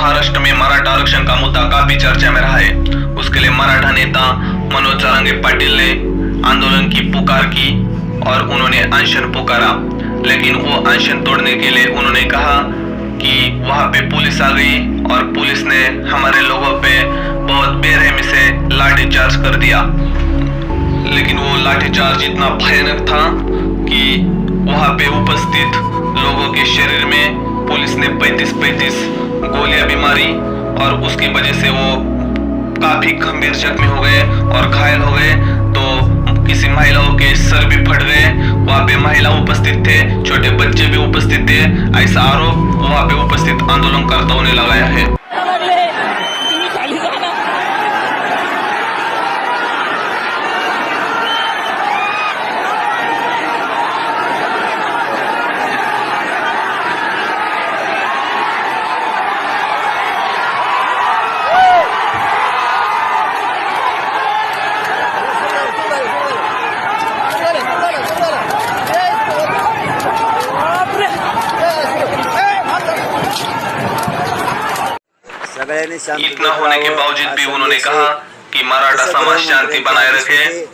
महाराष्ट्र में मराठा आरक्षण का मुद्दा काफी चर्चा में रहा है। उसके लिए मराठा नेता मनोज जरांगे पाटिल ने आंदोलन की पुकार की और उन्होंने अनशन पुकारा, लेकिन वो अनशन तोड़ने के लिए उन्होंने कहा कि वहां पे पुलिस आ गई और पुलिस ने हमारे लोगों पे बहुत बेरहमी से लाठीचार्ज कर दिया। लेकिन वो लाठीचार्ज इतना भयानक था कि वहां पे उपस्थित लोगों के शरीर में पुलिस ने 35 गोलियां भी मारी और उसकी वजह से वो काफी गंभीर जख्मी हो गए और घायल हो गए। तो किसी महिलाओं के सर भी फट गए। वहां पे महिला उपस्थित थे, छोटे बच्चे भी उपस्थित थे। ऐसा आरोप वहां पे उपस्थित आंदोलनकर्ताओं ने लगाया है। इतना होने के बावजूद भी उन्होंने कहा कि मराठा समाज शांति बनाए रखे।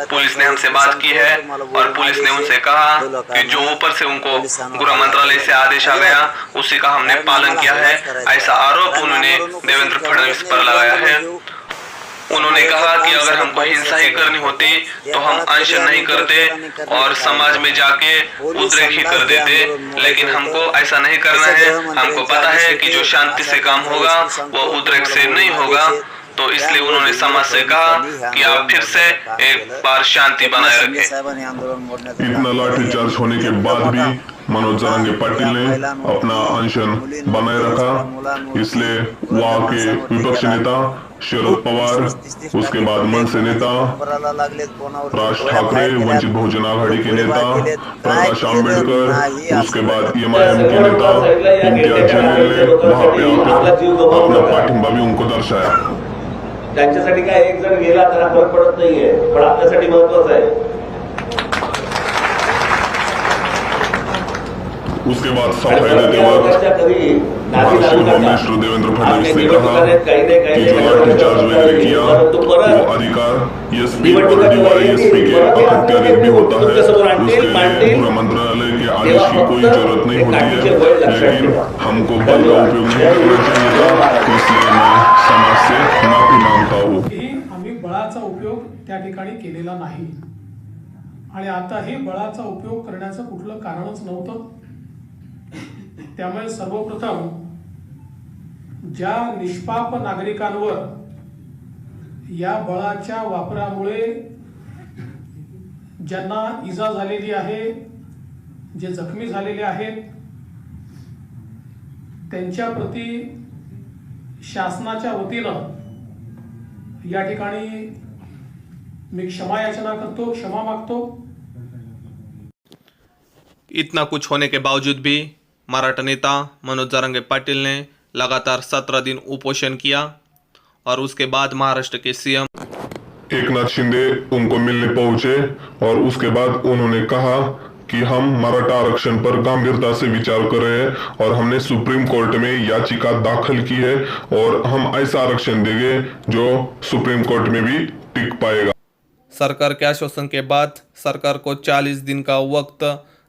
पुलिस ने हमसे बात की है और पुलिस ने उनसे कहा कि जो ऊपर से उनको गृह मंत्रालय से आदेश आ गया उसी का हमने पालन किया है। ऐसा आरोप उन्होंने देवेंद्र फडणवीस पर लगाया है। उन्होंने कहा कि अगर हमको हिंसा ही करनी होती तो हम अनशन नहीं करते और समाज में जाके उद्रेक ही कर देते, लेकिन हमको ऐसा नहीं करना है। हमको पता है कि जो शांति से काम होगा वो उद्रेक से नहीं होगा। तो इसलिए उन्होंने समाज से कहा कि आप फिर से एक बार शांति बनाए रखें। इतना लाठीचार्ज होने के बाद भी मनोज जरांगे पाटिल ने अपना अनशन बनाए रखा। इसलिए वहाँ के विपक्षी नेता शरद पवार, उसके बाद मनसे नेता राज ठाकरे, वंचित बहुजन आघाड़ी के नेता प्रकाश आंबेडकर, उसके बाद एमआईएम के नेता इम्तियाज जलील ने वहाँ पे आकर अपना पाठिंबा भी उनको दर्शाया। त्यांच्यासाठी काय एक जण गेला तर फरक पडत नाहीये, पण आपल्यासाठी महत्त्वाचं आहे। उसके बाद सफाई देते वक्त होम मिनिस्टर देवेंद्र फडणवीस ने कहा कि जो लाठीचार्ज वगैरह किया वो अधिकार एसपी और डीवाईएसपी के अखत्यारित भी होता है। उसके लिए गृह मंत्रालय के आदेश की कोई जरूरत नहीं होती है, लेकिन हमको बल का उपयोग नहीं करना चाहिए था। इसलिए मैं समाज से माफी मांगता हूँ। आम्ही बळाचा उपयोग त्या ठिकाणी केलेला नाही आणि आता हे बळाचा उपयोग करण्याचं कुठलं कारणच नव्हतं। त्यामुळे सर्वप्रथम ज्या निष्पाप नागरिकांवर या बळाच्या वापरामुळे ज्यांना इजा झालेली आहे, जे जखमी झालेले आहेत, त्यांच्या प्रती शासनाच्या वतीनं या ठिकाणी मी क्षमा याचना करतो, क्षमा मागतो। इतना कुछ होने के बावजूद भी मराठा नेता मनोज जरांगे पाटिल ने लगातार 17 दिन उपोषण किया और उसके बाद महाराष्ट्र के सीएम एकनाथ शिंदे उनको मिलने पहुंचे और उसके बाद उन्होंने कहा कि हम मराठा आरक्षण पर गंभीरता से विचार कर रहे हैं और हमने सुप्रीम कोर्ट में याचिका दाखिल की है और हम ऐसा आरक्षण देंगे जो सुप्रीम कोर्ट में भी टिक पाएगा। सरकार के आश्वासन के बाद सरकार को 40 दिन का वक्त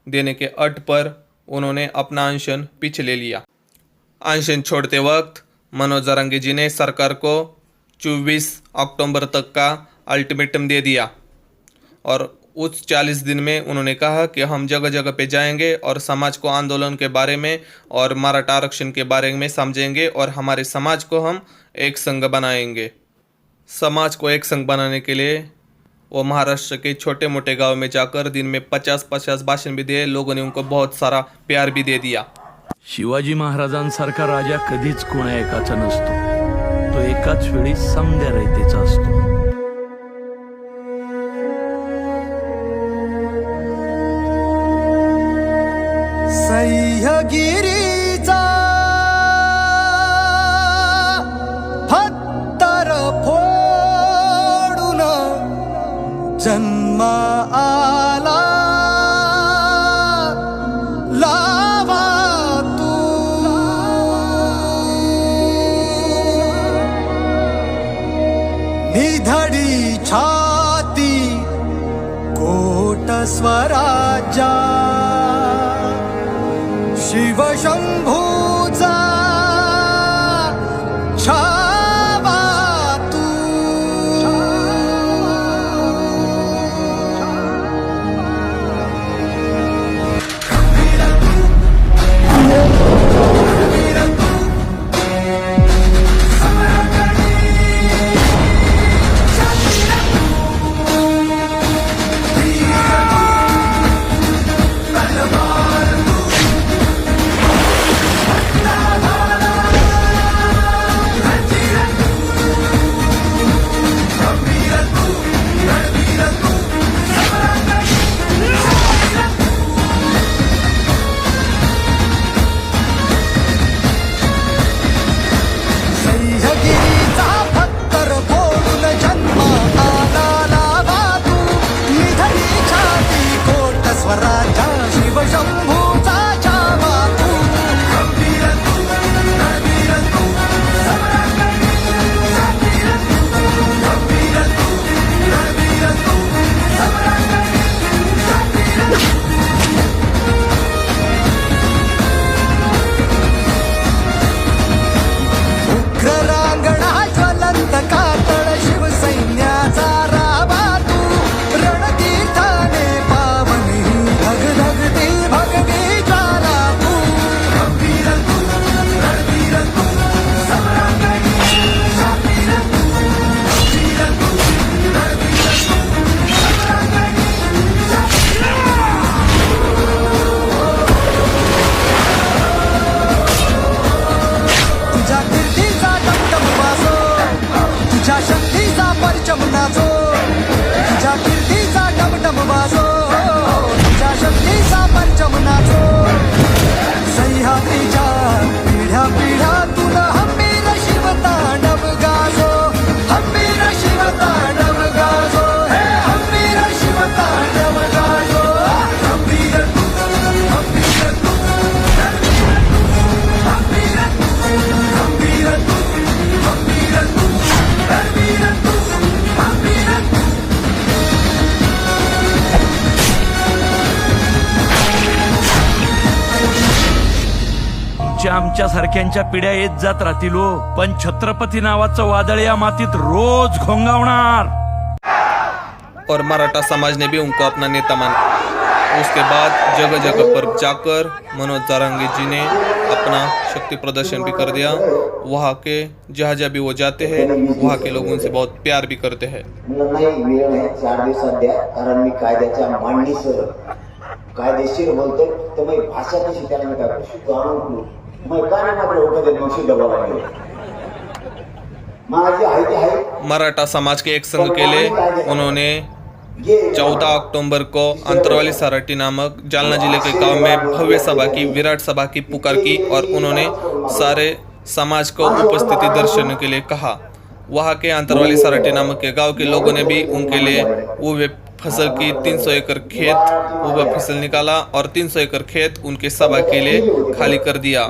देने के अट पर उन्होंने अपना अनशन पीछे ले लिया। अनशन छोड़ते वक्त मनोज जरांगे जी ने सरकार को 24 अक्टूबर तक का अल्टीमेटम दे दिया और उस 40 दिन में उन्होंने कहा कि हम जगह जगह पे जाएंगे और समाज को आंदोलन के बारे में और मराठा आरक्षण के बारे में समझेंगे और हमारे समाज को हम एक संघ बनाएंगे। समाज को एक संघ बनाने के लिए वो महाराष्ट्र के छोटे मोटे गांव में जाकर दिन में 50-50 भाषण भी दिए। लोगों ने उनको बहुत सारा प्यार भी दे दिया। शिवाजी महाराजांसारखा राजा कधीच कोणा एकाचा नसतो, तो एकाच वेळी समद्या रयतेचा असतो। सह्यागिरीचा फत्तर फोडून जन्म आला, लावा तू धडी छाती कोट स्वराज्या शिवशंभूचा छावा तू स्वराजा शिवशंभूचा छावा तू उग्र रांगणा ज्वलंत कातळ शिवसैन्याचा रावा तू रणतीर्थाने पावनी धग धगती भगवी ज्वाला तू तुझ्या कीर्तीचा टमटम वाजो तुझ्या शक्तीचा परचम नाचो तुझ्या कीर्तीचा टमटम वाजो तुझ्या शक्तीचा परचम नाचो सह्याद्रीच्या पिढ्या पिढ्या तुला हंबीर शिवतांडव गाजो हंबीर शिवतांडव गाजो हे हंबीर शिवतांडव गाजो हंबीर तू हंबीर तू हंबीर तू हंबीर तू हंबीर तू हंबीर तू हंबीर तू आमच्या सारख्यांच्या पिढ्या येत जात राहतील हो, पण छत्रपती नावाचं वादळ या मातीत रोज घोंगावणार. और मराठा समाज ने भी उनको अपना नेता माना। उसके बाद जगह जगह पर जाकर मनोज जारंगे जी ने अपना शक्ति प्रदर्शन भी कर दिया। वहाँ के जहाँ जहाँ भी वो जाते हैं वहाँ के लोग उनसे बहुत प्यार भी करते हैं। मला नाही वेळ नाही 4 दिवसात द्या, कारण मी कायद्याच्या मांडणीसह कायदेशीर बोलतो तर मी भाषा कशी त्याला मी काय शिकतो आणून मैं काने मात्र होतं ते नवशी दबाव आहे माझी आहे ते आहे। मराठा समाज के एक संघ के लिए उन्होंने 14 अक्टूबर को अंतरवाली सारटी नामक जालना जिले के गांव में भव्य सभा की, विराट सभा की पुकार की और उन्होंने सारे समाज को उपस्थिति दर्शाने के लिए कहा। वहाँ के अंतरवाली सारटी नामक के गांव के लोगों ने भी उनके लिए वो फसल की 300 एकड़ खेत वो फसल निकाला और 300 एकड़ खेत उनके सभा के लिए खाली कर दिया।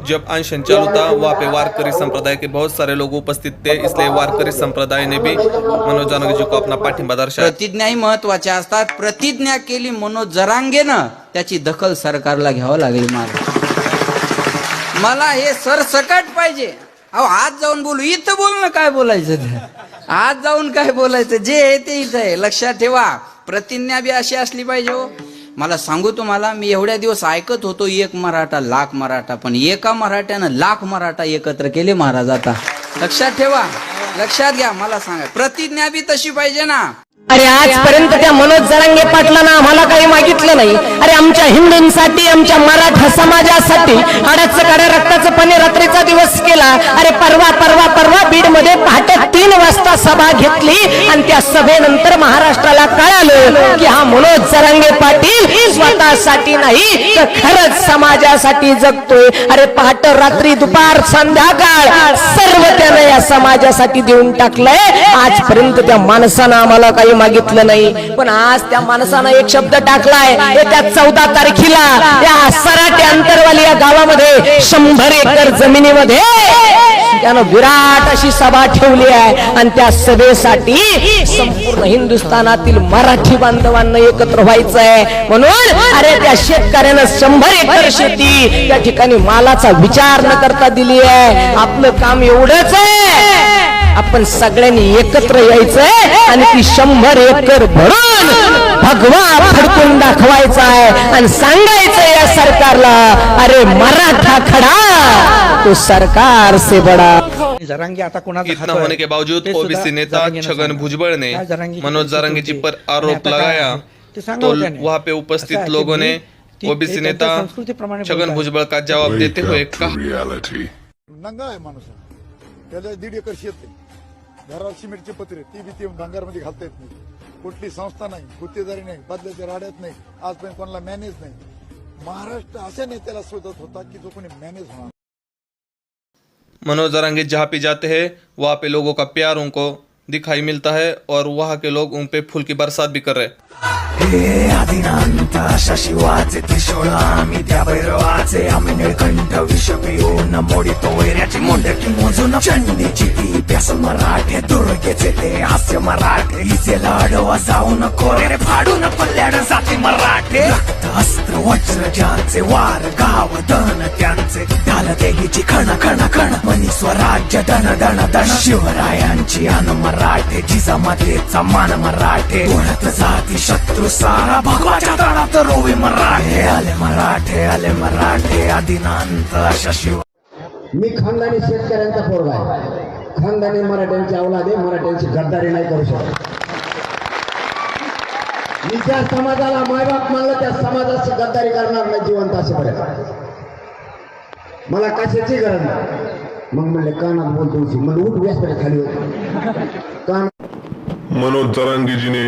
जब अनशन चालू था वहाँ पे वारकरी संप्रदाय के बहुत सारे लोग उपस्थित थे, इसलिए वारकरी संप्रदाय ने भी मनोज जरांगे जी को अपना पाठिंबा दर्शाया। प्रतिज्ञाही महत्वाच्या असतात। प्रतिज्ञा केली मनोज जरांगेनं, त्याची दखल सरकारला घ्यावं लागेल. मला हे सरसकट पाहिजे. अहो आज जाऊन बोलू, इथं बोलणं काय बोलायचं, आज जाऊन काय बोलायचं, जे आहे ते इथं आहे. लक्षात ठेवा, प्रतिज्ञा बी अशी असली पाहिजे हो. मला सांगू तुम्हाला, मी एवढ्या दिवस ऐकत होतो एक मराठा लाख मराठा, पण एका मराठ्यानं लाख मराठा एकत्र केले महाराज. आता लक्षात ठेवा, लक्षात घ्या. मला सांगा, प्रतिज्ञा बी तशी पाहिजे ना. अरे आजपर्यंत त्या मनोज जरांगे पाटलांना आम्हाला काही मागितलं नाही. अरे आमच्या हिंदूंसाठी, आमच्या मराठा समाजासाठी हाडाचं काड्या रक्ताचं पाणी रात्रीचा दिवस केला. अरे परवा परवा परवा बीड मध्ये पहाटे 3 वाजता सभा घेतली आणि त्या सभेनंतर महाराष्ट्राला कळालं की हा मनोज जरांगे पाटील स्वतःसाठी नाही तर खरंच समाजासाठी जगतोय. अरे पहाटे, रात्री, दुपार, संध्याकाळ सर्व त्याने या समाजासाठी देऊन टाकलंय. आजपर्यंत त्या माणसानं आम्हाला काही मागितलं नाही, पण आज त्या माणसानं एक शब्द टाकलाय. येत्या 14 तारखेला या सराटे अंतरवाली या गावामध्ये 100 एकर जमिनीमध्ये त्यानं विराट अशी सभा ठेवली आहे आणि त्या सभेसाठी संपूर्ण हिंदुस्थानातील मराठी बांधवांना एकत्र व्हायचं आहे. म्हणून अरे त्या शेतकऱ्यानं 100 एकर शेती त्या ठिकाणी मालाचा विचार न करता दिली आहे. आपलं काम एवढंच आहे, आपण सगळ्यांनी एकत्र यायचंय आणि ती 100 एकर भरून भगवा फडकून दाखवायचा आहे आणि सांगायचं या सरकारला, अरे मराठा खडा तो सरकार से बडा. इतना होने के बावजूद ओबीसी नेता छगन भुजबल ने मनोज जरांगे जी पर आरोप लगाया तो वहां पे उपस्थित लोगों ने ओबीसी नेता छगन भुजबल का जवाब देते हुए कहा, नंगा आहे माणूस, त्याला 1.5 एकर शेत आहे, घरावर सिमेंटचे पत्रे ती भीती भंगारमध्ये घालता येत नाही, कुठली संस्था नाही, गुत्तेदारी नाही, बदल्याच्या राड्यात नाही, आजपर्यंत कोणाला मॅनेज नाही. महाराष्ट्र अशा नेत्याला शोधत होता की जो कोणी मॅनेज होणार. मनोज जरांगे जहाँ पे जाते हैं वहाँ पे लोगों का प्यार उनको दिखाई मिलता है और वहाँ के लोग उन पे फूल की बरसात भी कर रहे हैं. हे आदिनांत अशा शिवाचे त्रिशूळ आम्ही त्या भैरवाचे, आम्ही निळकंठ विष पिऊन मोडितो वैऱ्याची मुंडकी मोजून, चंडीची ती प्यास मराठे, दुर्गेचे ते हास्य मराठे, हिचे लाडवा जाऊन कोरे रे फाडून पल्ल्याड जाती मराठे, रक्त अस्त्र वज्र ज्यांचे वार गाव दन त्यांचे, ढाल देहीची खण खण खण मनी स्वराज्य दन दन दन, शिवरायांची अन मराठे, जिजामातेचा मान मराठे, ओढत जाती शत्रू सारा भगवाच्या तळात रोवी मराठे, आले मराठे आदिनांत अशा शिव. मी खानदानी शेतकऱ्यांचा पोरगा आहे, खानदानी मराठ्यांची औलाद आहे, मराठ्यांची गद्दारी नाही करू शकत. मी ज्या समाजाला मायबाप मानलं त्या समाजाची गद्दारी करणार नाही जिवंत असेपर्यंत. मला कशाची गरज नाही. मग म्हणले कानात बोलतो, म्हणजे उठ व्यासपीठ खाली होते कान. मनोज जरांगे जी ने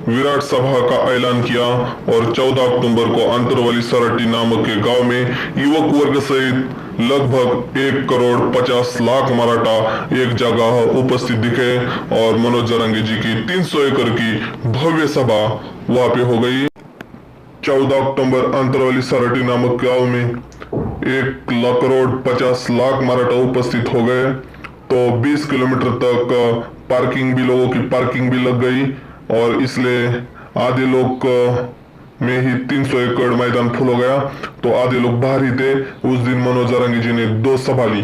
विराट सभा का ऐलान किया और 14 अक्टूबर को अंतरवाली सराटी नामक के गांव में युवक वर्ग सहित लगभग 1,50,00,000 मराठा एक जगह उपस्थित दिखे और मनोज जरांगे जी की 300 एकड़ की भव्य सभा वहां पे हो गई. 14 अक्टूबर अंतरवाली सराटी नामक गांव में 1,50,00,000 मराठा उपस्थित हो गए. तो 20 किलोमीटर तक पार्किंग भी, लोगों की पार्किंग भी लग गई और इसलिए आधे लोग में ही 300 एकड़ मैदान फुल हो गया. तो आधे लोग बाहर ही थे. उस दिन मनोज जरांगे जी ने 2 सभा ली.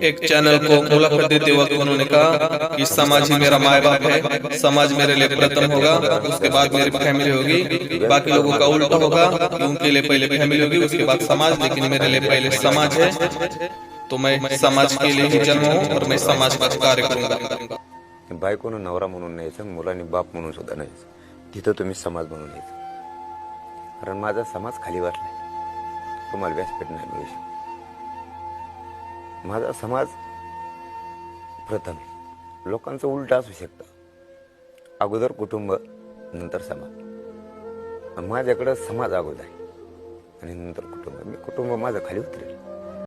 एक चैनल को मुलाकात देते वक्त उन्होंने कहा कि समाज ही मेरा माँ बाप है, समाज मेरे लिए प्रथम होगा, उसके बाद मेरी फैमिली होगी, बाकी लोगों का उल्टा होगा, उनके लिए पहले फैमिली होगी, उसके बाद समाज, लेकिन मेरे लिए पहले समाज है. तो मैं समाज के लिए ही जन्म हूँ और मैं समाज का कार्य करूंगा. बायकोनं नवरा म्हणून न्यायचं, मुलांनी बाप म्हणून सुद्धा न्यायचं, तिथं तुम्ही समाज म्हणून न्यायचं. कारण माझा समाज खाली वाटलाय, तुम्हाला व्यासपीठ नाही मिळू शकत. माझा समाज प्रथम आहे. लोकांचं उलट असू शकतं, अगोदर कुटुंब नंतर समाज. माझ्याकडं समाज अगोदर आहे आणि नंतर कुटुंब. मी कुटुंब माझं खाली उतरेल.